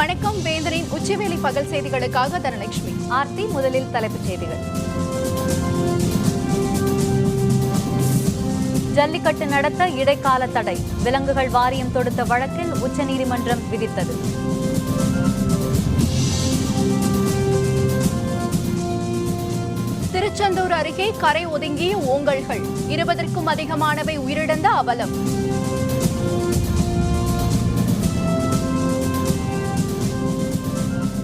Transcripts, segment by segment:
வணக்கம். வேந்தரின் உச்சிவேளை பகல் செய்திகளுக்காக தனலட்சுமி. ஆர்த்தி. முதலில் தலைப்புச் செய்திகள். ஜல்லிக்கட்டு நடத்த இடைக்கால தடை. விலங்குகள் வாரியம் தொடுத்த வழக்கில் உச்சநீதிமன்றம் விதித்தது. திருச்செந்தூர் அருகே கரை ஒதுங்கிய ஓங்கல்கள். 20க்கும் அதிகமானவை உயிரிழந்த அவலம்.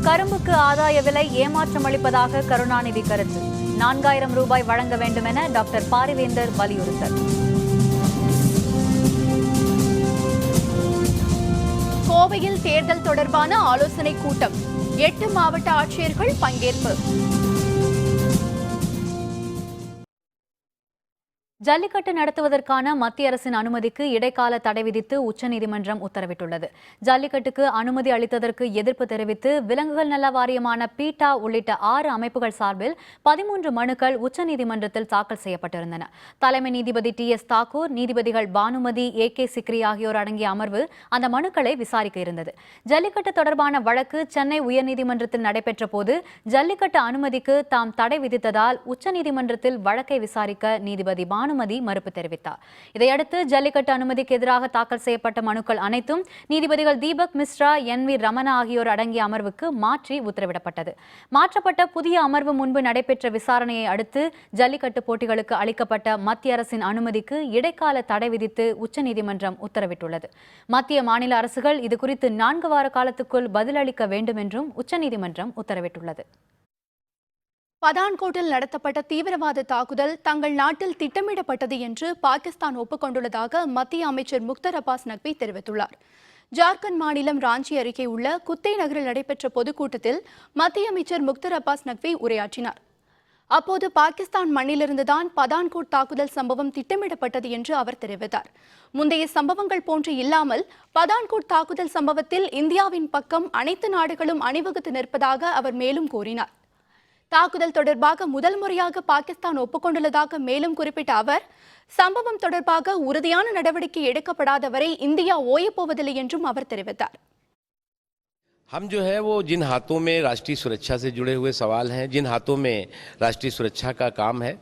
கரும்புக்கு ஆதாய விலை ஏமாற்றம் அளிப்பதாக கருணாநிதி கருத்து. 4000 ரூபாய் வழங்க வேண்டும் என டாக்டர் பாரிவேந்தர் வலியுறுத்தல். கோவையில் தேர்தல் தொடர்பான ஆலோசனைக் கூட்டம். 8 மாவட்ட ஆட்சியர்கள் பங்கேற்பு. ஜல்லிக்கட்டு நடத்துவதற்கான மத்திய அரசின் அனுமதிக்கு இடைக்கால தடை விதித்து உச்சநீதிமன்றம் உத்தரவிட்டுள்ளது. ஜல்லிக்கட்டுக்கு அனுமதி அளித்ததற்கு எதிர்ப்பு தெரிவித்து விலங்குகள் நல வாரியமான பீட்டா உள்ளிட்ட 6 அமைப்புகள் சார்பில் 13 மனுக்கள் உச்சநீதிமன்றத்தில் தாக்கல் செய்யப்பட்டிருந்தன. தலைமை நீதிபதி TS தாக்கூர், நீதிபதிகள் பானுமதி, AK சிக்ரி ஆகியோர் அடங்கிய அமர்வு அந்த மனுக்களை விசாரிக்க இருந்தது. ஜல்லிக்கட்டு தொடர்பான வழக்கு சென்னை உயர்நீதிமன்றத்தில் நடைபெற்ற போது ஜல்லிக்கட்டு அனுமதிக்கு தாம் தடை விதித்ததால் உச்சநீதிமன்றத்தில் வழக்கை விசாரிக்க நீதிபதி பானுமதி மறுப்பு தெரிவித்தார். இதையடுத்து ஜல்லிக்கட்டு அனுமதிக்கு எதிராக தாக்கல் செய்யப்பட்ட மனுக்கள் அனைத்தும் நீதிபதிகள் தீபக் மிஸ்ரா, NV ரமணா ஆகியோர் அடங்கிய அமர்வுக்கு மாற்றி உத்தரவிடப்பட்டது. மாற்றப்பட்ட புதிய அமர்வு முன்பு நடைபெற்ற விசாரணையை அடுத்து ஜல்லிக்கட்டு போட்டிகளுக்கு அளிக்கப்பட்ட மத்திய அரசின் அனுமதிக்கு இடைக்கால தடை விதித்து உச்சநீதிமன்றம் உத்தரவிட்டுள்ளது. மத்திய மாநில அரசுகள் இதுகுறித்து 4 வார காலத்துக்குள் பதிலளிக்க வேண்டும் என்றும் உச்சநீதிமன்றம் உத்தரவிட்டுள்ளது. பதான்கோட்டில் நடத்தப்பட்ட தீவிரவாத தாக்குதல் தங்கள் நாட்டில் திட்டமிடப்பட்டது என்று பாகிஸ்தான் ஒப்புக்கொண்டுள்ளதாக மத்திய அமைச்சர் முக்தார் அப்பாஸ் நக்வி தெரிவித்துள்ளார். ஜார்க்கண்ட் மாநிலம் ராஞ்சி அருகே உள்ள குத்தே நகரில் நடைபெற்ற பொதுக்கூட்டத்தில் மத்திய அமைச்சர் முக்தார் அப்பாஸ் நக்வி உரையாற்றினார். அப்போது பாகிஸ்தான் மண்ணிலிருந்துதான் பதான்கோட் தாக்குதல் சம்பவம் திட்டமிடப்பட்டது என்று அவர் தெரிவித்தார். முந்தைய சம்பவங்கள் போன்று இல்லாமல் பதான்கோட் தாக்குதல் சம்பவத்தில் இந்தியாவின் பக்கம் அனைத்து நாடுகளும் அணிவகுத்து நிற்பதாக அவர் மேலும் கூறினார். தாக்குதல் தொடர்பாக முதல் முறையாக பாகிஸ்தான் ஒப்புக்கொண்டுள்ளதாக மேலும் குறிப்பிட்ட அவர், சம்பவம் தொடர்பாக உறுதியான நடவடிக்கை எடுக்கப்படாத வரை இந்தியா ஓயப்போவதில்லை என்றும் அவர் தெரிவித்தார். हम जो है वो जिन हाथों में राष्ट्रीय सुरक्षा से जुड़े हुए सवाल हैं, जिन हाथों में राष्ट्रीय सुरक्षा का काम है,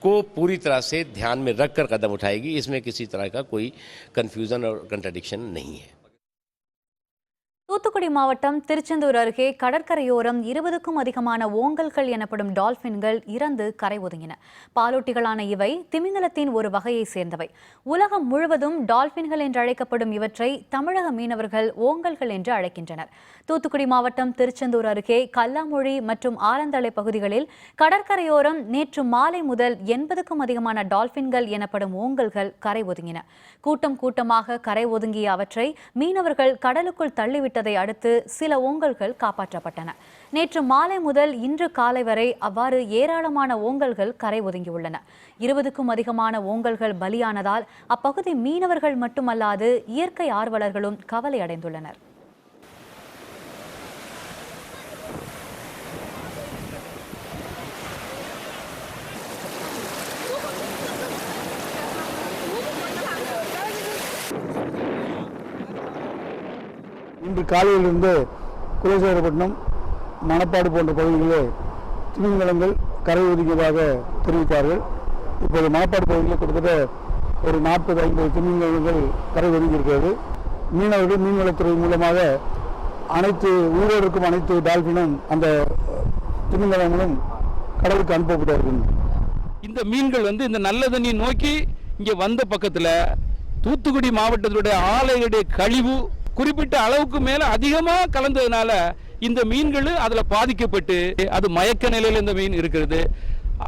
को पूरी तरह से ध्यान में रखकर कदम उठाएगी. इसमें किसी तरह का कोई कंफ्यूजन और कंट्राडिक्शन नहीं है. தூத்துக்குடி மாவட்டம் திருச்செந்தூர் அருகே கடற்கரையோரம் 20க்கும் அதிகமான ஓங்கல்கள் எனப்படும் டால்பின்கள் இறந்து கரை ஒதுங்கின. பாலூட்டிகளான இவை திமிங்கலத்தின் ஒரு வகையை சேர்ந்தவை. உலகம் முழுவதும் டால்பின்கள் என்று அழைக்கப்படும் இவற்றை தமிழக மீனவர்கள் ஓங்கல்கள் என்று அழைக்கின்றனர். தூத்துக்குடி மாவட்டம் திருச்செந்தூர் அருகே கல்லாமொழி மற்றும் ஆலந்தலை பகுதிகளில் கடற்கரையோரம் நேற்று மாலை முதல் 80க்கும் அதிகமான டால்பின்கள் எனப்படும் ஓங்கல்கள் கரை ஒதுங்கின. கூட்டம் கூட்டமாக கரை ஒதுங்கிய அவற்றை மீனவர்கள் கடலுக்குள் தள்ளிவிட்டதை அடுத்து சில ஓங்கல்கள் காப்பாற்றப்பட்டன. நேற்று மாலை முதல் இன்று காலை வரை அவ்வாறு ஏராளமான ஓங்கல்கள் கரை ஒதுங்கியுள்ளன. 20க்கும் அதிகமான ஓங்கல்கள் பலியானதால் அப்பகுதி மீனவர்கள் மட்டுமல்லாது இயற்கை ஆர்வலர்களும் கவலை அடைந்துள்ளனர். இன்று காலையிலிருந்து குலசேகரப்பட்டினம், மணப்பாடு போன்ற பகுதிகளில் திமிங்கலங்கள் கரை ஒதுக்கியதாக தெரிவித்தார்கள். இப்போது மணப்பாடு பகுதியில் கிட்டத்தட்ட ஒரு 40-50 திமிங்கலங்கள் கரை ஒதுங்கியிருக்கிறது. மீனவர்கள் மீன்வளத்துறை மூலமாக அனைத்து உயிரோடு இருக்கும் அனைத்து டால்பினும் அந்த திமிங்கலங்களும் கடலுக்கு அனுப்பப்பட்டிருக்கின்றன. இந்த மீன்கள் இந்த நல்ல தண்ணி நோக்கி இங்கே வந்த பக்கத்தில் தூத்துக்குடி மாவட்டத்தினுடைய ஆலைகளுடைய கழிவு குறிப்பிட்ட அளவுக்கு மேல அதிகமா கலந்ததுனால இந்த மீன்கள் அதுல பாதிக்கப்பட்டு அது மயக்க நிலையில இந்த மீன் இருக்கிறது.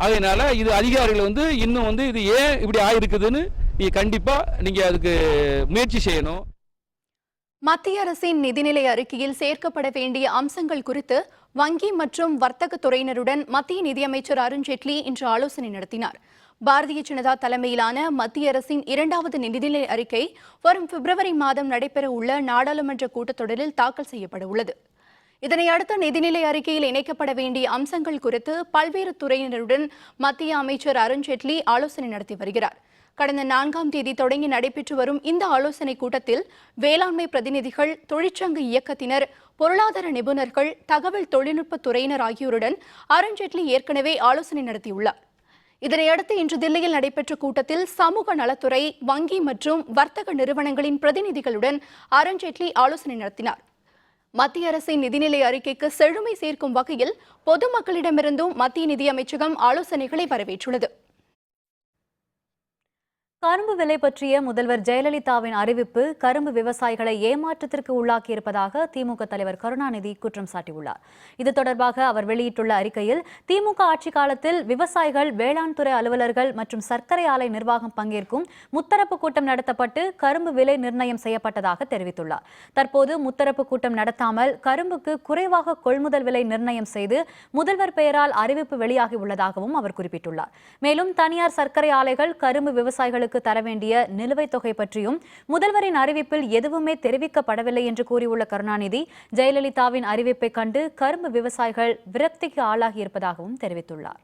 அதனால இது அதிகாரிகள் இன்னும் இது ஏன் இப்படி ஆயிருக்குதுன்னு கண்டிப்பா நீங்க அதுக்கு முயற்சி செய்யணும். மத்திய அரசின் நிதிநிலை அறிக்கையில் சேர்க்கப்பட வேண்டிய அம்சங்கள் குறித்து வங்கி மற்றும் வர்த்தக துறையினருடன் மத்திய நிதியமைச்சர் அருண்ஜேட்லி இன்று ஆலோசனை நடத்தினார். பாரதிய ஜனதா தலைமையிலான மத்திய அரசின் 2வது நிதிநிலை அறிக்கை வரும் பிப்ரவரி மாதம் நடைபெற உள்ள நாடாளுமன்ற கூட்டத்தொடரில் தாக்கல் செய்யப்பட உள்ளது. இதனை அடுத்த நிதிநிலை அறிக்கையில் இணைக்கப்பட வேண்டிய அம்சங்கள் குறித்து பல்வேறு துறையினருடன் மத்திய அமைச்சர் அருண்ஜேட்லி ஆலோசனை நடத்தி வருகிறார். கடந்த 4ஆம் தேதி தொடங்கி நடைபெற்று வரும் இந்த ஆலோசனைக் கூட்டத்தில் வேளாண்மை பிரதிநிதிகள், தொழிற்சங்க இயக்கத்தினர், பொருளாதார நிபுணர்கள், தகவல் தொழில்நுட்ப துறையினர் ஆகியோருடன் அருண்ஜேட்லி ஏற்கனவே ஆலோசனை நடத்தியுள்ளார். இதனையடுத்து இன்று தில்லியில் நடைபெற்ற கூட்டத்தில் சமூக நலத்துறை, வங்கி மற்றும் வர்த்தக நிறுவனங்களின் பிரதிநிதிகளுடன் அருண்ஜேட்லி ஆலோசனை நடத்தினார். மத்திய அரசின் நிதிநிலை அறிக்கைக்கு செழுமை சேர்க்கும் வகையில் பொதுமக்களிடமிருந்தும் மத்திய நிதியமைச்சகம் ஆலோசனைகளை வரவேற்றுள்ளது. கரும்பு விலை பற்றிய முதல்வர் ஜெயலலிதாவின் அறிவிப்பு கரும்பு விவசாயிகளை ஏமாற்றத்திற்கு உள்ளாக்கியிருப்பதாக திமுக தலைவர் கருணாநிதி குற்றம் சாட்டியுள்ளார். இது தொடர்பாக அவர் வெளியிட்டுள்ள அறிக்கையில், திமுக ஆட்சி காலத்தில் விவசாயிகள், வேளாண் துறை அலுவலர்கள் மற்றும் சர்க்கரை ஆலை நிர்வாகம் பங்கேற்கும் முத்தரப்பு கூட்டம் நடத்தப்பட்டு கரும்பு விலை நிர்ணயம் செய்யப்பட்டதாக தெரிவித்துள்ளார். தற்போது முத்தரப்பு கூட்டம் நடத்தாமல் கரும்புக்கு குறைவாக கொள்முதல் விலை நிர்ணயம் செய்து முதல்வர் பெயரால் அறிவிப்பு வெளியாகியுள்ளதாகவும் அவர் குறிப்பிட்டுள்ளார். மேலும் தனியார் சர்க்கரை ஆலைகள் கரும்பு விவசாயிகளுக்கு தர வேண்டிய நிலுவைத் தொகை பற்றியும் முதல்வரின் அறிவிப்பில் எதுவுமே தெரிவிக்கப்படவில்லை என்று கூறியுள்ள கருணாநிதி, ஜெயலலிதாவின் அறிவிப்பை கண்டு கரும்பு விவசாயிகள் விரக்திக்கு ஆளாகியிருப்பதாகவும் தெரிவித்துள்ளார்.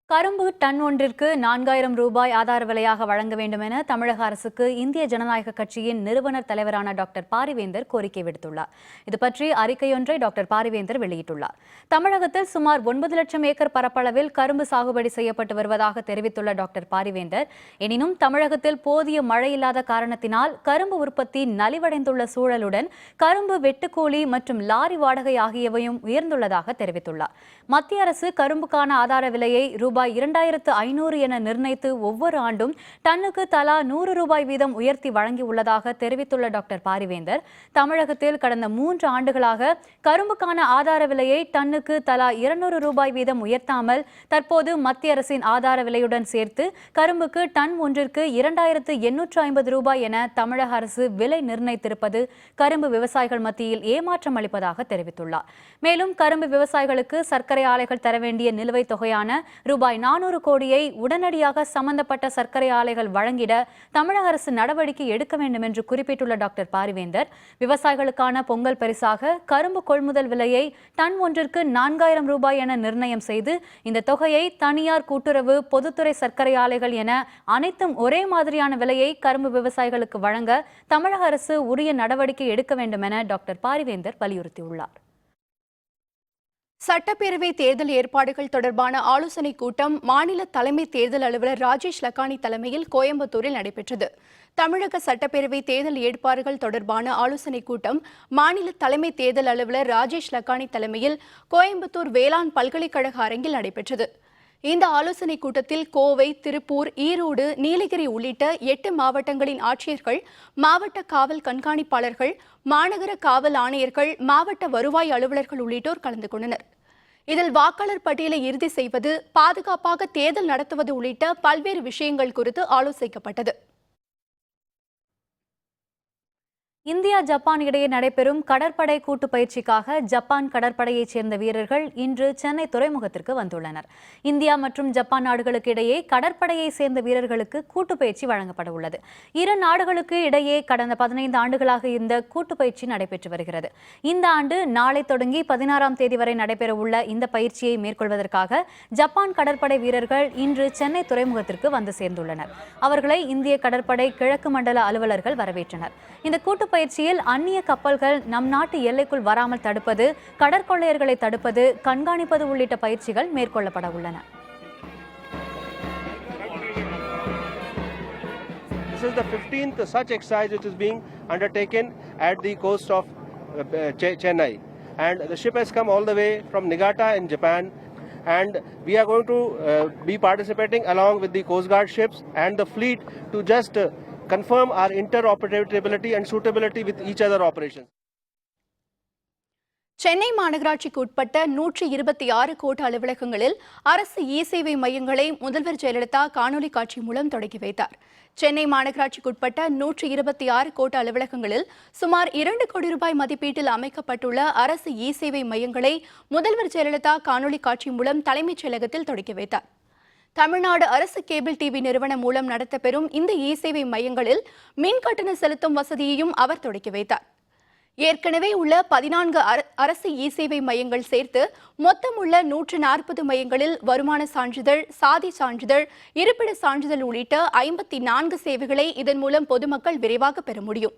கரும்பு டன் ஒன்றிற்கு 4000 ரூபாய் ஆதார விலையாக வழங்க வேண்டும் என தமிழக அரசுக்கு இந்திய ஜனநாயக கட்சியின் நிறுவனர் தலைவரான டாக்டர் பாரிவேந்தர் கோரிக்கை விடுத்துள்ளார். இதுபற்றி அறிக்கையொன்றை டாக்டர் பாரிவேந்தர் வெளியிட்டுள்ளார். தமிழகத்தில் சுமார் 9 லட்சம் ஏக்கர் பரப்பளவில் கரும்பு சாகுபடி செய்யப்பட்டு வருவதாக தெரிவித்துள்ள டாக்டர் பாரிவேந்தர், எனினும் தமிழகத்தில் போதிய மழை இல்லாத காரணத்தினால் கரும்பு உற்பத்தி நலிவடைந்துள்ள சூழலுடன் கரும்பு வெட்டுக்கூலி மற்றும் லாரி வாடகை ஆகியவையும் உயர்ந்துள்ளதாக தெரிவித்துள்ளார். மத்திய அரசு கரும்புக்கான ஆதார விலையை ரூபாய் 2500 என நிர்ணயித்து ஒவ்வொரு ஆண்டும் டன்னுக்கு தலா 100 ரூபாய் வீதம் உயர்த்தி வழங்கியுள்ளதாக தெரிவித்துள்ள டாக்டர் பாரிவேந்தர், தமிழகத்தில் கடந்த 3 ஆண்டுகளாக கரும்புக்கான ஆதார விலையை டன்னுக்கு தலா 200 ரூபாய் வீதம் உயர்த்தாமல் தற்போது மத்திய அரசின் ஆதார விலையுடன் சேர்த்து கரும்புக்கு டன் ஒன்றிற்கு 2850 ரூபாய் என தமிழக அரசு விலை நிர்ணயித்திருப்பது கரும்பு விவசாயிகள் மத்தியில் ஏமாற்றம் அளிப்பதாக தெரிவித்துள்ளார். மேலும் கரும்பு விவசாயிகளுக்கு சர்க்கரை ஆலைகள் தர வேண்டிய நிலுவைத் தொகையான ரூபாய் 400 கோடியை உடனடியாக சம்பந்தப்பட்ட சர்க்கரை ஆலைகள் வழங்கிட தமிழக அரசு நடவடிக்கை எடுக்க வேண்டும் என்று குறிப்பிட்டுள்ள டாக்டர் பாரிவேந்தர், விவசாயிகளுக்கான பொங்கல் பரிசாக கரும்பு கொள்முதல் விலையை டன் ஒன்றிற்கு 4000 ரூபாய் என நிர்ணயம் செய்து இந்த தொகையை தனியார், கூட்டுறவு, பொதுத்துறை சர்க்கரை ஆலைகள் என அனைத்தும் ஒரே மாதிரியான விலையை கரும்பு விவசாயிகளுக்கு வழங்க தமிழக அரசு உரிய நடவடிக்கை எடுக்க வேண்டும் என டாக்டர் பாரிவேந்தர் வலியுறுத்தியுள்ளார். சட்டப்பேரவை தேர்தல் ஏற்பாடுகள் தொடர்பான ஆலோசனைக் கூட்டம் மாநில தலைமை தேர்தல் அலுவலர் ராஜேஷ் லக்கானி தலைமையில் கோயம்புத்தூரில் நடைபெற்றது. தமிழக சட்டப்பேரவை தேர்தல் ஏற்பாடுகள் தொடர்பான ஆலோசனைக் கூட்டம் மாநில தலைமை தேர்தல் அலுவலர் ராஜேஷ் லக்கானி தலைமையில் கோயம்புத்தூர் வேளாண் பல்கலைக்கழக அரங்கில் நடைபெற்றது. இந்த ஆலோசனைக் கூட்டத்தில் கோவை, திருப்பூர், ஈரோடு, நீலகிரி உள்ளிட்ட 8 மாவட்டங்களின் ஆட்சியர்கள், மாவட்ட காவல் கண்காணிப்பாளர்கள், மாநகர காவல் ஆணையர்கள், மாவட்ட வருவாய் அலுவலர்கள் உள்ளிட்டோர் கலந்து கொண்டனர். இதில் வாக்காளர் பட்டியலை இறுதி செய்வது, பாதுகாப்பாக தேர்தல் நடத்துவது உள்ளிட்ட பல்வேறு விஷயங்கள் குறித்து ஆலோசிக்கப்பட்டது. இந்தியா, ஜப்பான் இடையே நடைபெறும் கடற்படை கூட்டு பயிற்சிக்காக ஜப்பான் கடற்படையைச் சேர்ந்த வீரர்கள் இன்று சென்னை துறைமுகத்திற்கு வந்துள்ளனர். இந்தியா மற்றும் ஜப்பான் நாடுகளுக்கு இடையே கடற்படையை சேர்ந்த வீரர்களுக்கு கூட்டு பயிற்சி வழங்கப்பட உள்ளது. இரு நாடுகளுக்கு இடையே கடந்த 15 ஆண்டுகளாக இந்த கூட்டு பயிற்சி நடைபெற்று வருகிறது. இந்த ஆண்டு நாளை தொடங்கி 16ஆம் தேதி வரை நடைபெறவுள்ள இந்த பயிற்சியை மேற்கொள்வதற்காக ஜப்பான் கடற்படை வீரர்கள் இன்று சென்னை துறைமுகத்திற்கு வந்து சேர்ந்துள்ளனர். அவர்களை இந்திய கடற்படை கிழக்கு மண்டல அலுவலர்கள் வரவேற்றனர். இந்த கூட்டு பயிற்சியில் அந்நிய கப்பல்கள் நம் நாட்டு எல்லைக்குள் வராமல் தடுப்பது, கடற்கொள்ளையர்களை தடுப்பது, கண்காணிப்பது உள்ளிட்ட பயிற்சிகள் மேற்கொள்ளப்பட உள்ளன. This is the 15th such exercise which is being undertaken at the coast of Chennai, and the ship has come all the way from Niigata in Japan, and we are going to be participating along with the Coast Guard ships and the fleet to just confirm our interoperability and suitability with each other operations. Chennai மாநகராட்சிக்கு உட்பட்ட 126 கோட்ட அலுவலகங்களில் அரசு இ-சேவை மையங்களை முதல்வர் ஜெயலலிதா காணொலி காட்சி மூலம் தொடங்கி வைத்தார். சென்னை மாநகராட்சிக்கு உட்பட்ட 126 கோட்ட அலுவலகங்களில் சுமார் 2 கோடி ரூபாய் மதிப்பீட்டில் அமைக்கப்பட்டுள்ள அரசு இ-சேவை மையங்களை முதல்வர் ஜெயலலிதா காணொலி காட்சி மூலம் தலைமைச் செயலகத்தில் தொடங்கி வைத்தார். தமிழ்நாடு அரசு கேபிள் டிவி நிறுவனம் மூலம் நடத்தப்பெறும் இந்த இ-சேவை மையங்களில் மின் கட்டணம் செலுத்தும் வசதியையும் அவர் தொடங்கி வைத்தார். ஏற்கனவே உள்ள 14 அரசு இ-சேவை மையங்கள் சேர்த்து மொத்தம் உள்ள 140 மையங்களில் வருமான சான்றிதழ், சாதி சான்றிதழ், இருப்பிட சான்றிதழ் உள்ளிட்ட 54 சேவைகளை இதன் மூலம் பொதுமக்கள் விரைவாக பெற முடியும்.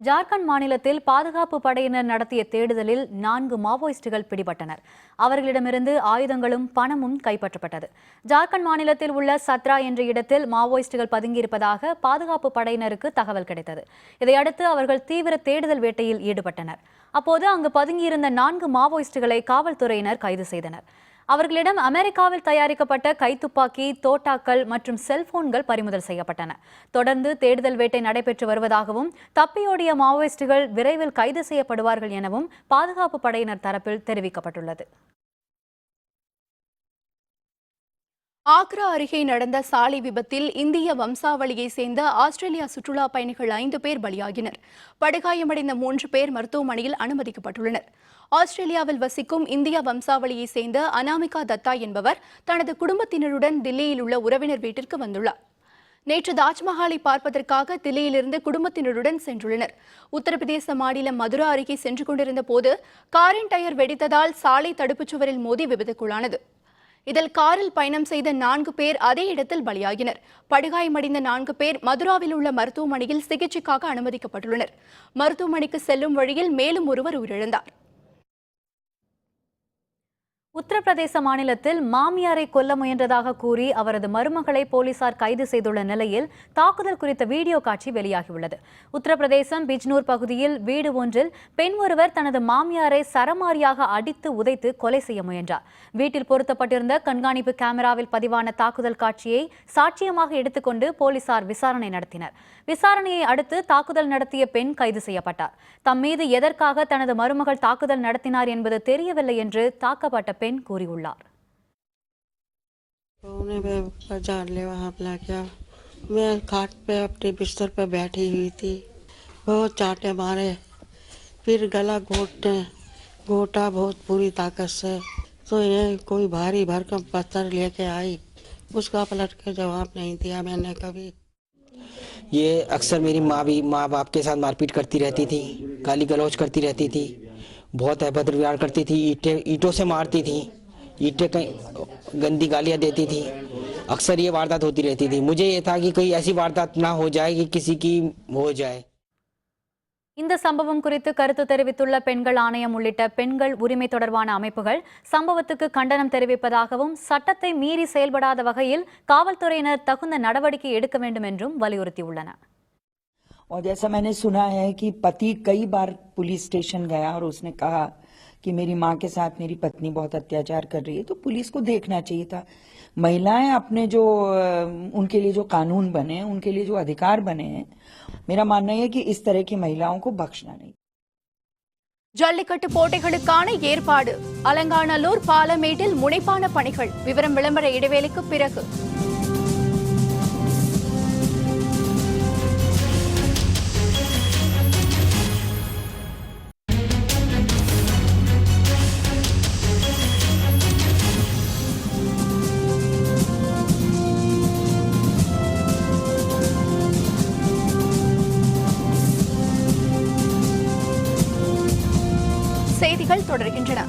ஜார்க்கண்ட் மாநிலத்தில் பாதுகாப்பு படையினர் நடத்திய தேடுதலில் 4 மாவோயிஸ்டுகள் பிடிபட்டனர். அவர்களிடமிருந்து ஆயுதங்களும் பணமும் கைப்பற்றப்பட்டது. ஜார்க்கண்ட் மாநிலத்தில் உள்ள சத்ரா என்ற இடத்தில் மாவோயிஸ்டுகள் பதுங்கியிருப்பதாக பாதுகாப்பு படையினருக்கு தகவல் கிடைத்தது. இதையடுத்து அவர்கள் தீவிர தேடுதல் வேட்டையில் ஈடுபட்டனர். அப்போது அங்கு பதுங்கியிருந்த 4 மாவோயிஸ்டுகளை காவல்துறையினர் கைது செய்தனர். அவர்களிடம் அமெரிக்காவில் தயாரிக்கப்பட்ட கைத்துப்பாக்கி, தோட்டாக்கள் மற்றும் செல்போன்கள் பறிமுதல் செய்யப்பட்டன. தொடர்ந்து தேடுதல் வேட்டை நடைபெற்று வருவதாகவும் தப்பியோடிய மாவோயிஸ்டுகள் விரைவில் கைது செய்யப்படுவார்கள் எனவும் பாதுகாப்பு படையினர் தரப்பில் தெரிவிக்கப்பட்டுள்ளது. ஆக்ரா அருகே நடந்த சாலை விபத்தில் இந்திய வம்சாவளியை சேர்ந்த ஆஸ்திரேலியா சுற்றுலா பயணிகள் 5 பேர் பலியாகினர். படுகாயமடைந்த 3 பேர் மருத்துவமனையில் அனுமதிக்கப்பட்டுள்ளனர். ஆஸ்திரேலியாவில் வசிக்கும் இந்திய வம்சாவளியை சேர்ந்த அனாமிகா தத்தா என்பவர் தனது குடும்பத்தினருடன் தில்லியில் உள்ள உறவினர் வீட்டிற்கு வந்துள்ளார். நேற்று தாஜ்மஹாலை பார்ப்பதற்காக தில்லியிலிருந்து குடும்பத்தினருடன் சென்றுள்ளனர். உத்தரப்பிரதேச மாநிலம் மதுரா அருகே சென்று கொண்டிருந்த போது காரின் டயர் வெடித்ததால் சாலை தடுப்புச் சுவரில் மோதி விபத்துக்குள்ளானது. இதில் காரில் பயணம் செய்த 4 பேர் அதே இடத்தில் பலியாகினர். படுகாயமடைந்த 4 பேர் மதுராவில் உள்ள மருத்துவமனையில் சிகிச்சைக்காக அனுமதிக்கப்பட்டுள்ளனர். மருத்துவமனைக்கு செல்லும் வழியில் மேலும் ஒருவர் உயிரிழந்தார். உத்தரப்பிரதேச மாநிலத்தில் மாமியாரை கொல்ல முயன்றதாக கூறி அவரது மருமகளை போலீசார் கைது செய்துள்ள நிலையில் தாக்குதல் குறித்த வீடியோ காட்சி வெளியாகியுள்ளது. உத்தரப்பிரதேசம் பிஜ்னூர் பகுதியில் வீடு ஒன்றில் பெண் ஒருவர் தனது மாமியாரை சரமாரியாக அடித்து உதைத்து கொலை செய்ய முயன்றார். வீட்டில் பொருத்தப்பட்டிருந்த கண்காணிப்பு கேமராவில் பதிவான தாக்குதல் காட்சியை சாட்சியமாக எடுத்துக்கொண்டு போலீசார் விசாரணை நடத்தினர். விசாரணையை அடுத்து தாக்குதல் நடத்திய பெண் கைது செய்யப்பட்டார். தம் மீது எதற்காக தனது மருமகள் தாக்குதல் நடத்தினார் என்பது தெரியவில்லை என்று தாக்கப்பட்ட பெண் கூறியுள்ளார். मैं खाट पे अपने बिस्तर पे बैठी हुई थी, बहुत चाटे मारे, फिर गला घोटा बहुत पूरी ताकत से, तो ये कोई भारी भरकम पत्थर लेके आई, उसका पलट के जवाब नहीं दिया मैंने कभी। ये अक्सर मेरी माँ बाप के साथ मारपीट करती रहती थी, गाली गलौज करती रहती थी, बहुत अभद्र व्यवहार करती थी, ईंटों से मारती थी, ईंटें कहीं गंदी गालियाँ देती थी। अक्सर ये वारदात होती रहती थी। मुझे ये था कि कोई ऐसी वारदात ना हो जाए कि किसी की हो जाए। இந்த சம்பவம் குறித்து கருத்து தெரிவித்துள்ள பெண்கள் ஆணையம் உள்ளிட்ட பெண்கள் உரிமை தொடர்பான அமைப்புகள் சம்பவத்துக்கு கண்டனம் தெரிவிப்பதாகவும் சட்டத்தை மீறி செயல்படாத வகையில் காவல்துறையினர் தகுந்த நடவடிக்கை எடுக்க வேண்டும் என்றும் வலியுறுத்தியுள்ளன. और जैसा मैंने सुना है कि पति कई बार पुलिस स्टेशन गया और उसने कहा कि मेरी माँ के साथ मेरी पत्नी बहुत अत्याचार कर रही है, तो पुलिस को देखना चाहिए था। महिलाएं अपने जो उनके लिए जो कानून बने, उनके लिए जो अधिकार बने हैं, मेरा मानना है कि इस तरह की महिलाओं को बख्शना नहीं। ஜல்லிக்கட்டு போட்டிகளுக்கான ஏற்பாடு அலங்காநல்லூர் பாலமேட்டில் முனைப்பான பணிகள். விவரம் விளம்பர இடைவேளைக்கு பிறகு. செய்திகள் தொடர்கின்றன.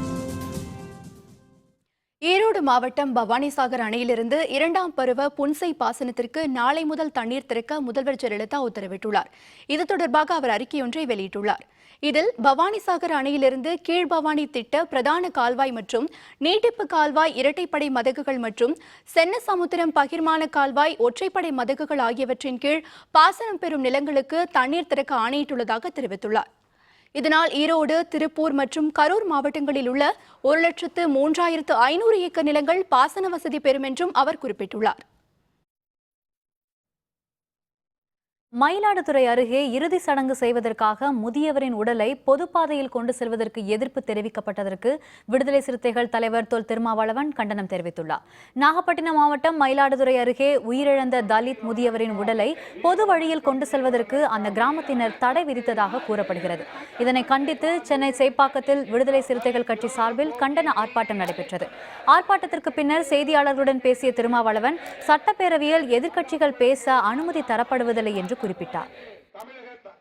ஈரோடு மாவட்டம் பவானிசாகர் அணையிலிருந்து 2ஆம் பருவ புன்சை பாசனத்திற்கு நாளை முதல் தண்ணீர் திறக்க முதல்வர் ஜெயலலிதா உத்தரவிட்டுள்ளார். இது தொடர்பாக அவர் அறிக்கையொன்றை வெளியிட்டுள்ளார். இதில் பவானிசாகர் அணையிலிருந்து கீழ்பவானி திட்ட பிரதான கால்வாய் மற்றும் நீட்டிப்பு கால்வாய், இரட்டைப்படை மதகுகள் மற்றும் சென்னசமுத்திரம் பகிர்மான கால்வாய், ஒற்றைப்படை மதகுகள் ஆகியவற்றின் கீழ் பாசனம் பெறும் நிலங்களுக்கு தண்ணீர் திறக்க ஆணையிட்டுள்ளதாக தெரிவித்துள்ளார். இதனால் ஈரோடு, திருப்பூர் மற்றும் கரூர் மாவட்டங்களில் உள்ள 1,03,500 ஏக்கர் நிலங்கள் பாசன வசதி பெறும் என்றும் அவர் குறிப்பிட்டுள்ளார். மயிலாடுதுறை அருகே இறுதி சடங்கு செய்வதற்காக முதியவரின் உடலை பொதுப்பாதையில் கொண்டு செல்வதற்கு எதிர்ப்பு தெரிவிக்கப்பட்டதற்கு விடுதலை சிறுத்தைகள் தலைவர் தொல் திருமாவளவன் கண்டனம் தெரிவித்துள்ளார். நாகப்பட்டினம் மாவட்டம் மயிலாடுதுறை அருகே உயிரிழந்த தலித் முதியவரின் உடலை பொது வழியில் கொண்டு செல்வதற்கு அந்த கிராமத்தினர் தடை விதித்ததாக கூறப்படுகிறது. இதனை கண்டித்து சென்னை சேப்பாக்கத்தில் விடுதலை சிறுத்தைகள் கட்சி சார்பில் கண்டன ஆர்ப்பாட்டம் நடைபெற்றது. ஆர்ப்பாட்டத்திற்கு பின்னர் செய்தியாளர்களுடன் பேசிய திருமாவளவன் சட்டப்பேரவையில் எதிர்க்கட்சிகள் பேச அனுமதி தரப்படுவதில்லை என்று குறிப்பிட்டார்.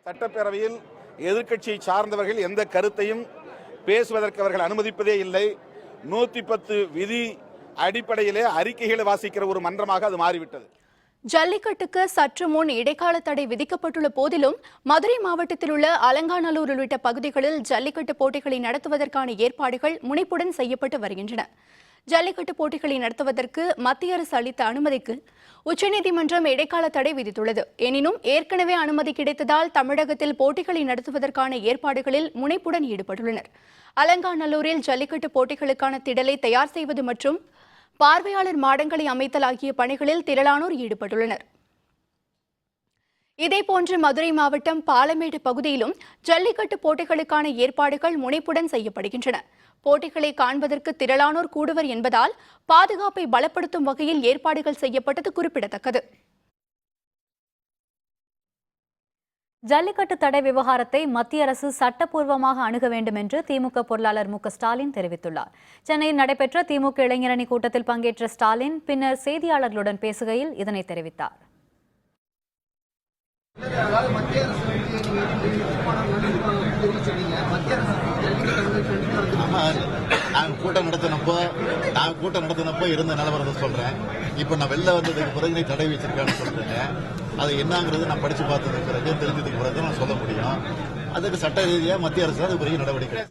சட்டப்பேரவையில் எதிர்க்கட்சியை சார்ந்தவர்கள் எந்த கருத்தையும் பேசுவதற்கு அவர்கள் அனுமதிப்பதே இல்லை. 110 விதி அடிப்படையிலே அறிக்கைகளை வாசிக்கிற ஒரு மன்றமாக அது மாறிவிட்டது. ஜல்லிக்கட்டுக்கு சற்று முன் இடைக்கால தடை விதிக்கப்பட்டுள்ள போதிலும் மதுரை மாவட்டத்தில் உள்ள அலங்காநல்லூர் உள்ளிட்ட பகுதிகளில் ஜல்லிக்கட்டு போட்டிகளை நடத்துவதற்கான ஏற்பாடுகள் முனைப்புடன் செய்யப்பட்டு வருகின்றன. ஜல்லிக்கட்டு போட்டிகளை நடத்துவதற்கு மத்திய அரசு அளித்த அனுமதிக்கு உச்சநீதிமன்றம் இடைக்கால தடை விதித்துள்ளது. எனினும் ஏற்கனவே அனுமதி கிடைத்ததால் தமிழகத்தில் போட்டிகளை நடத்துவதற்கான ஏற்பாடுகளில் முனைப்புடன் ஈடுபட்டுள்ளனர். அலங்காநல்லூரில் ஜல்லிக்கட்டு போட்டிகளுக்கான திடலை தயார் செய்வது மற்றும் பார்வையாளர் மாடங்களை அமைத்தல் ஆகிய பணிகளில் திரளானோர் ஈடுபட்டுள்ளனர். இதேபோன்று மதுரை மாவட்டம் பாலமேடு பகுதியிலும் ஜல்லிக்கட்டு போட்டிகளுக்கான ஏற்பாடுகள் முனைப்புடன் செய்யப்படுகின்றன. போட்டிகளை காண்பதற்கு திரளானோர் கூடுவர் என்பதால் பாதுகாப்பை பலப்படுத்தும் வகையில் ஏற்பாடுகள் செய்யப்பட்டது குறிப்பிடத்தக்கது. ஜல்லிக்கட்டு தடை விவகாரத்தை மத்திய அரசு சட்டப்பூர்வமாக அணுக வேண்டும் என்று திமுக பொருளாளர் மு க ஸ்டாலின் தெரிவித்துள்ளார். சென்னையில் நடைபெற்ற திமுக இளைஞரணி கூட்டத்தில் பங்கேற்ற ஸ்டாலின் பின்னர் செய்தியாளர்களுடன் பேசுகையில் இதனை தெரிவித்தார். கூட்டம் நடத்தினப்போ இருந்த நிலவரத்தை சொல்றேன். இப்ப நான் வெளில வந்ததுக்கு பிறகு தடை வச்சிருக்கேன்னு சொல்றேங்க. அது என்னங்கிறது நான் படிச்சு பார்த்ததுக்கு பிறகு தெரிஞ்சதுக்கு பிறகு நான் சொல்ல முடியும். அதுக்கு சட்ட ரீதியாக மத்திய அரசு அது பெரிய நடவடிக்கை.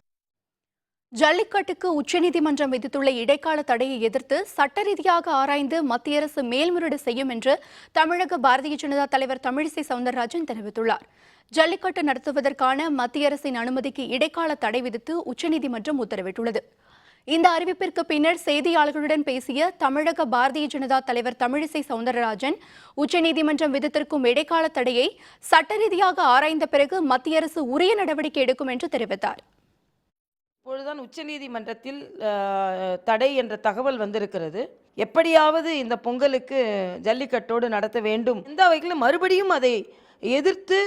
ஜல்லிக்கட்டுக்கு உச்சநீதிமன்றம் விதித்துள்ள இடைக்கால தடையை எதிர்த்து சட்ட ரீதியாக ஆராய்ந்து மத்திய அரசு மேல்முறையீடு செய்யும் என்று தமிழக பாரதிய ஜனதா தலைவர் தமிழிசை சவுந்தரராஜன் தெரிவித்துள்ளார். ஜல்லிக்கட்டு நடத்துவதற்கான மத்திய அரசின் அனுமதிக்கு இடைக்கால தடை விதித்து உச்சநீதிமன்றம் உத்தரவிட்டுள்ளது. இந்த அறிவிப்பிற்கு பின்னர் செய்தியாளர்களுடன் பேசிய தமிழக பாரதிய ஜனதா தலைவர் தமிழிசை சவுந்தரராஜன் உச்சநீதிமன்றம் விதித்திருக்கும் இடைக்கால தடையை சட்ட ரீதியாக ஆராய்ந்த பிறகு மத்திய அரசு உரிய நடவடிக்கை எடுக்கும் என்று தெரிவித்தார். இப்பொழுதுதான் உச்சநீதிமன்றத்தில் தடை என்ற தகவல் வந்திருக்கிறது. எப்படியாவது இந்த பொங்கலுக்கு ஜல்லிக்கட்டோடு நடத்த வேண்டும். எந்த வகையிலும் மறுபடியும் அதை எதிர்த்து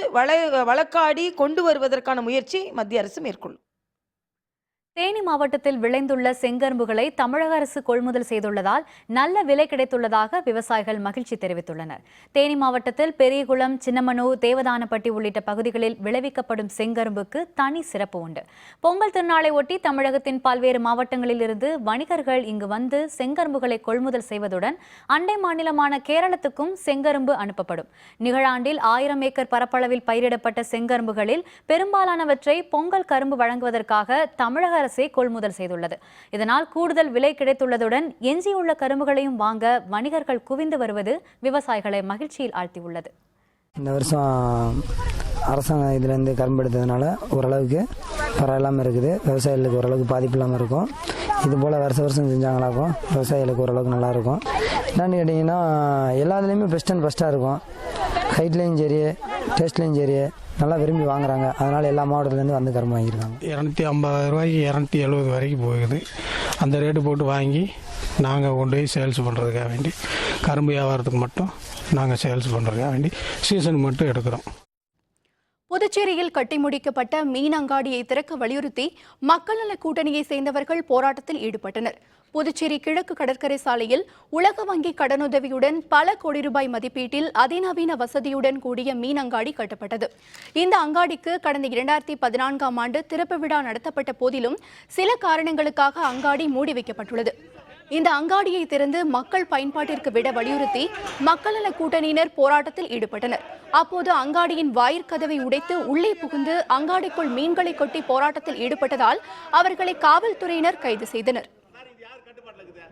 வழக்காடி கொண்டு வருவதற்கான முயற்சி மத்திய அரசு மேற்கொள்ளும். தேனி மாவட்டத்தில் விளைந்துள்ள செங்கரும்புகளை தமிழக அரசு கொள்முதல் செய்துள்ளதால் நல்ல விலை கிடைத்துள்ளதாக விவசாயிகள் மகிழ்ச்சி தெரிவித்துள்ளனர். தேனி மாவட்டத்தில் பெரியகுளம், சின்னமனூர், தேவதானப்பட்டி உள்ளிட்ட பகுதிகளில் விளைவிக்கப்படும் செங்கரும்புக்கு தனி சிறப்பு உண்டு. பொங்கல் திருநாளை ஒட்டி தமிழகத்தின் பல்வேறு மாவட்டங்களில் இருந்து வணிகர்கள் இங்கு வந்து செங்கரும்புகளை கொள்முதல் செய்வதுடன் அண்டை மாநிலமான கேரளத்துக்கும் செங்கரும்பு அனுப்பப்படும். நிகழாண்டில் 1000 ஏக்கர் பரப்பளவில் பயிரிடப்பட்ட செங்கரும்புகளில் பெரும்பாலானவற்றை பொங்கல் கரும்பு வழங்குவதற்காக தமிழக அரசே கொள்முதல் செய்துள்ளது. இதனால் கூடுதல் விலை கிடைத்துள்ளதுடன் எஞ்சியுள்ள கரும்புகளையும் வாங்க வணிகர்கள் குவிந்து வருவது விவசாயிகளை மகிழ்ச்சியில் ஆழ்த்தியுள்ளது. இந்த வருஷம் அரசாங்கம் இதுலேருந்து கரும்பு எடுத்ததுனால ஓரளவுக்கு பரவாயில்லாமல் இருக்குது. விவசாயிகளுக்கு ஓரளவுக்கு பாதிப்பு இல்லாமல் இருக்கும். இது போல் வருஷம் செஞ்சாங்களாக்கும் விவசாயிகளுக்கு ஓரளவுக்கு நல்லாயிருக்கும். என்னென்னு கேட்டிங்கன்னா எல்லாத்துலேயுமே பெஸ்ட் அண்ட் பெஸ்ட்டாக இருக்கும். ஹைட்லேயும் சரி, டேஸ்ட்லேயும் சரி, நல்லா விரும்பி வாங்குறாங்க. அதனால் எல்லா மாவட்டத்துலேருந்து வந்து கரும்பு வாங்கியிருக்காங்க. 250 ரூபாய்க்கு 270 வரைக்கும் போகுது. அந்த ரேட்டு போட்டு வாங்கி நாங்கள் கொண்டு போய் சேல்ஸ் பண்ணுறதுக்காக வேண்டி, கரும்பு வியாபாரத்துக்கு மட்டும் நாங்கள் சேல்ஸ் பண்ணுறதுக்காக வேண்டி சீசன் மட்டும் எடுக்கிறோம். புதுச்சேரியில் கட்டி முடிக்கப்பட்ட மீன் அங்காடியை திறக்க வலியுறுத்தி மக்கள் நல கூட்டணியை சேர்ந்தவர்கள் போராட்டத்தில் ஈடுபட்டனர். புதுச்சேரி கிழக்கு கடற்கரை சாலையில் உலக வங்கி கடனுதவியுடன் பல கோடி ரூபாய் மதிப்பீட்டில் அதிநவீன வசதியுடன் கூடிய மீன் அங்காடி கட்டப்பட்டது. இந்த அங்காடிக்கு கடந்த 2014ஆம் ஆண்டு திறப்பு விழா நடத்தப்பட்ட போதிலும் சில காரணங்களுக்காக அங்காடி மூடி வைக்கப்பட்டுள்ளது. இந்த அங்காடியை திறந்து மக்கள் பயன்பாட்டிற்கு விட வலியுறுத்தி மக்கள் நல கூட்டணியினர் போராட்டத்தில் ஈடுபட்டனர். அப்போது அங்காடியின் வாயிற்கதவை உடைத்து உள்ளே புகுந்து அங்காடிக்குள் மீன்களை கொட்டி போராட்டத்தில் ஈடுபட்டதால் அவர்களை காவல்துறையினர் கைது செய்தனர்.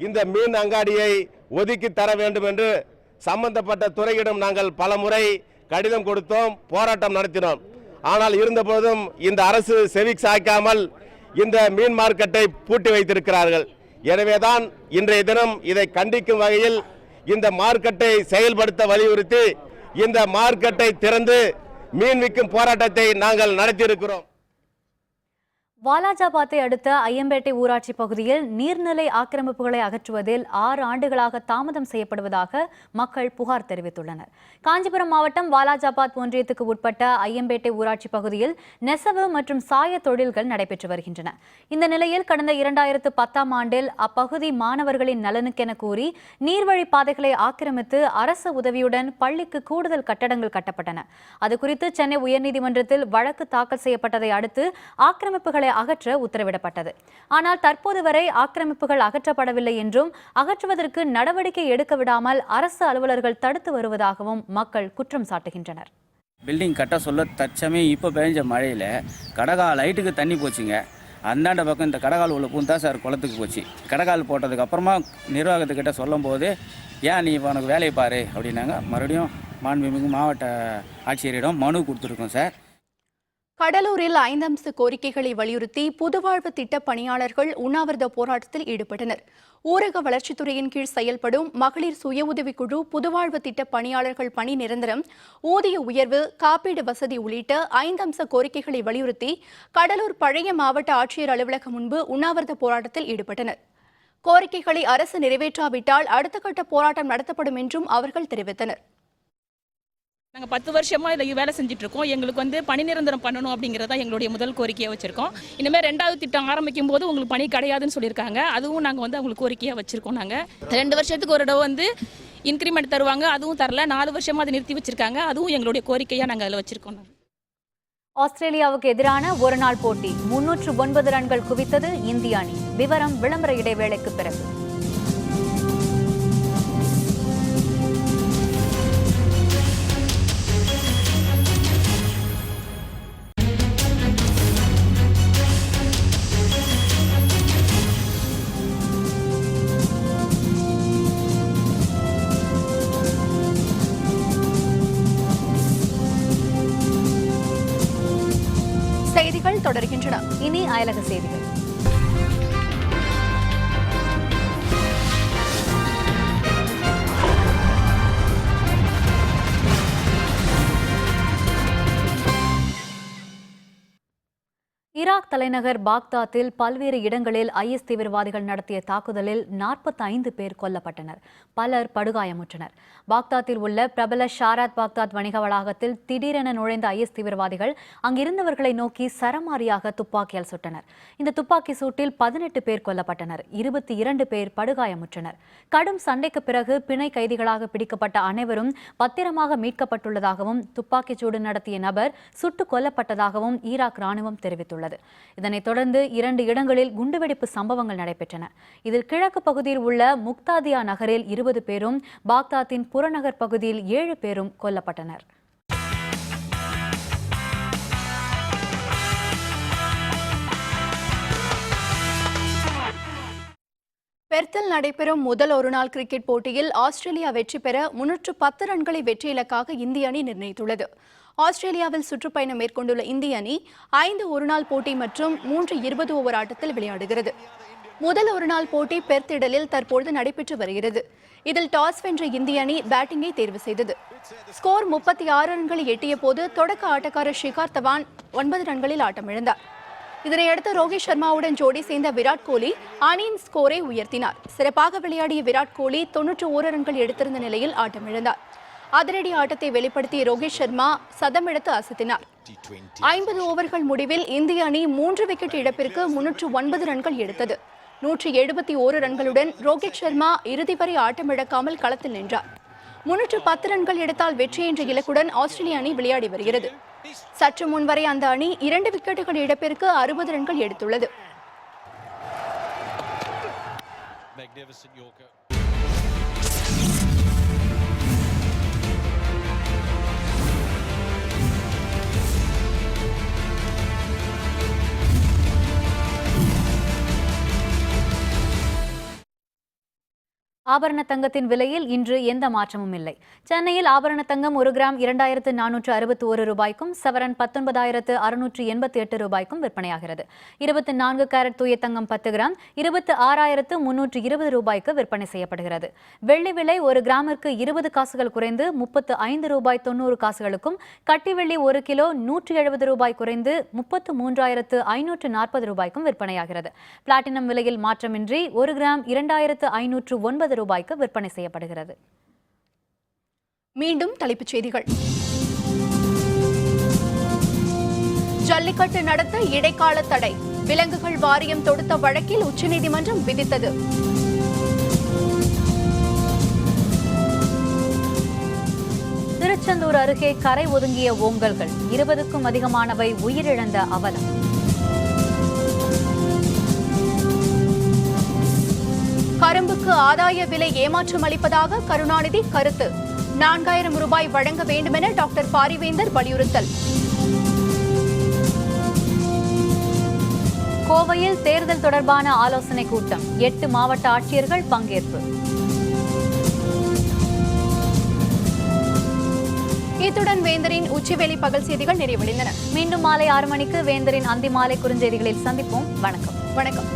இந்த மீன் அங்காடியை ஒதுக்கி தர வேண்டும் என்று சம்பந்தப்பட்ட துறையிடம் நாங்கள் பல முறை கடிதம் கொடுத்தோம், போராட்டம் நடத்தினோம். ஆனால் இருந்தபோதும் இந்த அரசு செவி சாய்க்காமல் இந்த மீன் மார்க்கெட்டை பூட்டி வைத்திருக்கிறார்கள். எனவேதான் இன்றைய தினம் இதை கண்டிக்கும் வகையில் இந்த மார்க்கெட்டை செயல்படுத்த வலியுறுத்தி இந்த மார்க்கெட்டை திறந்து மீன் விற்கும் போராட்டத்தை நாங்கள் நடத்தியிருக்கிறோம். வாலாஜாபாத்தை அடுத்த ஐயம்பேட்டை ஊராட்சி பகுதியில் நீர்நிலை ஆக்கிரமிப்புகளை அகற்றுவதில் 6 ஆண்டுகளாக தாமதம் செய்யப்படுவதாக மக்கள் புகார் தெரிவித்துள்ளனர். காஞ்சிபுரம் மாவட்டம் வாலாஜாபாத் ஒன்றியத்துக்கு உட்பட்ட ஐயம்பேட்டை ஊராட்சி பகுதியில் நெசவு மற்றும் சாய தொழில்கள் நடைபெற்று வருகின்றன. இந்த நிலையில் கடந்த 2010ஆம் ஆண்டில் அப்பகுதி மாணவர்களின் நலனுக்கென கூறி நீர்வழி பாதைகளை ஆக்கிரமித்து அரசு உதவியுடன் பள்ளிக்கு கூடுதல் கட்டடங்கள் கட்டப்பட்டன. அதுகுறித்து சென்னை உயர்நீதிமன்றத்தில் வழக்கு தாக்கல் செய்யப்பட்டதை அடுத்து ஆக்கிரமிப்புகளை அகற்ற உத்தரவிடப்பட்டது. ஆனால் தற்போது வரை ஆக்கிரமிப்புகள் அகற்றப்படவில்லை என்றும் அகற்றுவதற்கு நடவடிக்கை எடுக்க விடாமல் அரசு அலுவலர்கள் தடுத்து வருவதாகவும் மக்கள் குற்றம் சாட்டுகின்றனர். பில்டிங் கட்ட சொல்ல தற்சமயம் இப்போ பெஞ்ச மழையில் கடகால் லைட்டுக்கு தண்ணி போச்சுங்க. அந்தாண்ட பக்கம் இந்த கடகால் உள்ள பூந்தா சார் குளத்துக்கு போச்சு. கடகால் போட்டதுக்கு அப்புறமா நிர்வாகத்துக்கிட்ட சொல்லும் போது ஏன் நீ இப்போ உனக்கு வேலையை பாரு அப்படின்னாங்க. மறுபடியும் மாண்புமிகு மாவட்ட ஆட்சியரிடம் மனு கொடுத்துருக்கோம் சார். கடலூரில் 5 அம்ச கோரிக்கைகளை வலியுறுத்தி புதுவாழ்வு திட்ட பணியாளர்கள் உண்ணாவிரத போராட்டத்தில் ஈடுபட்டனர். ஊரக வளர்ச்சித்துறையின் கீழ் செயல்படும் மகளிர் சுய உதவிக்குழு புதுவாழ்வு திட்ட பணியாளர்கள் பணி நிரந்தரம், ஊதிய உயர்வு, காப்பீடு வசதி உள்ளிட்ட 5 அம்ச கோரிக்கைகளை வலியுறுத்தி கடலூர் பழைய மாவட்ட ஆட்சியர் அலுவலகம் முன்பு உண்ணாவிரத போராட்டத்தில் ஈடுபட்டனர். கோரிக்கைகளை அரசு நிறைவேற்றாவிட்டால் அடுத்த கட்ட போராட்டம் நடத்தப்படும் என்றும் அவர்கள் தெரிவித்தனர். நாங்கள் 10 வருஷமாக இதில் வேலை செஞ்சுட்ருக்கோம். எங்களுக்கு பணி நிரந்தரம் பண்ணணும் அப்படிங்கிறத எங்களுடைய முதல் கோரிக்கையாக வச்சுருக்கோம். இனிமேல் 2வது திட்டம் ஆரம்பிக்கும் போது உங்களுக்கு பணி கிடையாதுன்னு சொல்லியிருக்காங்க. அதுவும் நாங்கள் அவங்களுக்கு கோரிக்கையாக வச்சுருக்கோம். நாங்கள் 2 வருஷத்துக்கு ஒரு தடவை இன்க்ரிமெண்ட் தருவாங்க, அதுவும் தரல. 4 வருஷமாக அதை நிறுத்தி வச்சுருக்காங்க. அதுவும் எங்களுடைய கோரிக்கையாக நாங்கள் அதில் வச்சுருக்கோம். ஆஸ்திரேலியாவுக்கு எதிரான ஒருநாள் போட்டி 309 ரன்கள் குவித்தது இந்திய அணி. விவரம் விளம்பர இடைவேளைக்கு பிறகு. செய்திகள் தொடர்கின்றன. இனி அயலக செய்திகள். ஈராக் தலைநகர் பாக்தாத்தில் பல்வேறு இடங்களில் IS தீவிரவாதிகள் நடத்திய தாக்குதலில் 45 பேர் கொல்லப்பட்டனர். பலர் படுகாயமுற்றனர். பாக்தாத்தில் உள்ள பிரபல ஷாராத் பாக்தாத் வணிக வளாகத்தில் திடீரென நுழைந்த IS தீவிரவாதிகள் அங்கிருந்தவர்களை நோக்கி சரமாரியாக துப்பாக்கியால் சுட்டனர். இந்த துப்பாக்கி சூட்டில் 18 பேர் கொல்லப்பட்டனர். 22 பேர் படுகாயமுற்றனர். கடும் சண்டைக்கு பிறகு பிணை கைதிகளாக பிடிக்கப்பட்ட அனைவரும் பத்திரமாக மீட்கப்பட்டுள்ளதாகவும் துப்பாக்கிச்சூடு நடத்திய நபர் சுட்டுக் கொல்லப்பட்டதாகவும் ஈராக் ராணுவம் தெரிவித்துள்ளது. இதனைத் தொடர்ந்து 2 இடங்களில் குண்டுவெடிப்பு சம்பவங்கள் நடைபெற்றன. இதில் கிழக்கு பகுதியில் உள்ள முக்தாதியா நகரில் 20 பேரும், பாக்தாத்தின் புறநகர் பகுதியில் 7 பேரும் கொல்லப்பட்டனர். பெர்த்தில் நடைபெறும் முதல் ஒருநாள் கிரிக்கெட் போட்டியில் ஆஸ்திரேலியா வெற்றி பெற 310 ரன்களை வெற்றி இலக்காக இந்திய அணி நிர்ணயித்துள்ளது. ஆஸ்திரேலியாவில் சுற்றுப்பயணம் மேற்கொண்டுள்ள இந்திய அணி 5 ஒருநாள் போட்டி மற்றும் 3 20 ஓவர் ஆட்டத்தில் விளையாடுகிறது. முதல் ஒருநாள் போட்டி பெர்த்திடலில் தற்போது நடைபெற்று வருகிறது. இதில் டாஸ் வென்ற இந்திய அணி பேட்டிங்கை தேர்வு செய்தது. ஸ்கோர் 36 ரன்களை எட்டிய போது தொடக்க ஆட்டக்காரர் ஷிகார் தவான் 9 ரன்களில் ஆட்டமிழந்தார். இதனையடுத்து ரோஹித் சர்மாவுடன் ஜோடி சேர்ந்த விராட் கோலி அணியின் ஸ்கோரை உயர்த்தினார். சிறப்பாக விளையாடிய விராட் கோலி 91 ரன்கள் எடுத்திருந்த நிலையில் ஆட்டமிழந்தார். அதிரடி ஆட்டத்தை வெளிப்படுத்திய ரோஹித் சர்மா சதமெடுத்து அசத்தினார். 50 ஓவர்கள் முடிவில் இந்திய அணி 3 விக்கெட் இழப்பிற்கு 309 ரன்கள் எடுத்தது. 171 ரன்களுடன் ரோஹித் சர்மா இறுதி வரை ஆட்டமிழக்காமல் களத்தில் நின்றார். 310 ரன்கள் எடுத்தால் வெற்றி என்ற இலக்குடன் ஆஸ்திரேலிய அணி விளையாடி வருகிறது. சற்று முன்வரை அந்த அணி 2 விக்கெட்டுகள் இழப்பிற்கு 60 ரன்கள் எடுத்துள்ளது. ஆபரண தங்கத்தின் விலையில் இன்று எந்த மாற்றமும் இல்லை. சென்னையில் ஆபரண தங்கம் 1 கிராம் 2461 ரூபாய்க்கும், சவரன் 19,688 ரூபாய்க்கும் விற்பனையாகிறது. 24 கேரட் தூய தங்கம் 10 கிராம் 26,320 ரூபாய்க்கு விற்பனை செய்யப்படுகிறது. வெள்ளி விலை 1 கிராமிற்கு 20 காசுகள் குறைந்து 35 ரூபாய் 90 காசுகளுக்கும், கட்டி வெள்ளி 1 கிலோ 170 ரூபாய் குறைந்து 33,540 ரூபாய்க்கும் விற்பனையாகிறது. பிளாட்டினம் விலையில் மாற்றமின்றி 1 கிராம் 2,509 ரூபாய்க்கு விற்பனை செய்யப்படுகிறது. மீண்டும் தலைப்புச் செய்திகள். ஜல்லிக்கட்டு நடத்த இடைக்கால தடை, விலங்குகள் வாரியம் தொடுத்த வழக்கில் உச்சநீதிமன்றம் விதித்தது. திருச்செந்தூர் அருகே கரை ஒதுங்கிய ஓங்கல்கள், 20க்கும் அதிகமானவை உயிரிழந்த அவலம். கரும்புக்கு ஆதாய விலை ஏமாற்றம் அளிப்பதாக கருணாநிதி கருத்து, 4000 ரூபாய் வழங்க வேண்டுமென டாக்டர் பாரிவேந்தர் வலியுறுத்தல். கோவையில் தேர்தல் தொடர்பான ஆலோசனை கூட்டம், 8 மாவட்ட ஆட்சியர்கள் பங்கேற்பு. இத்துடன் வேந்தரின் உச்சிவேளை பகல் செய்திகள் நிறைவடைந்தன. மீண்டும் மாலை 6 மணிக்கு வேந்தரின் அந்தி மாலை குறுஞ்செய்திகளில் சந்திப்போம். வணக்கம்.